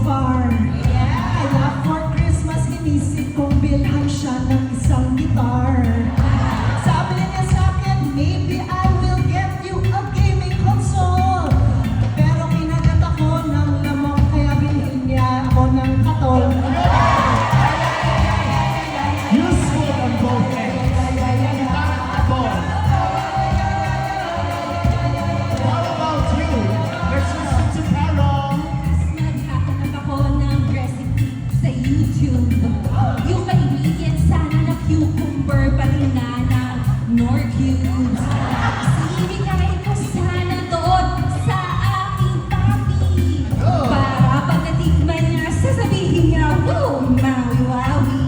far. Kaya for Christmas, inisip kong bilhan siya ng isang guitar. Sabi niya sa akin, maybe I will get you a gaming console. Pero kinagat ako ng lamok, kaya bilhin niya ako ng katol. Useful on both ends. Katol. What about you? Let's listen to Carol. Naghahanap ako ng recipe sa YouTube. Yung kaibigan sana na cucumber pati na ng nor cubes. Sinigay ko sana doon sa aking papi. Para pagkatikman niya, sasabihin niya, wow, Maui Wowie.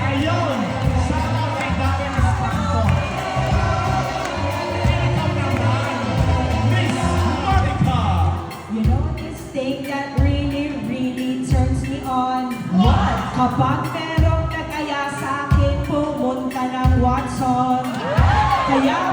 Ayun! Shout out kay Darren Espanto. Ikaw naman, Miss Monica. You know this thing that really turns me on? What? Kapag merong nagaya sa akin, pumunta ng Watson. Kaya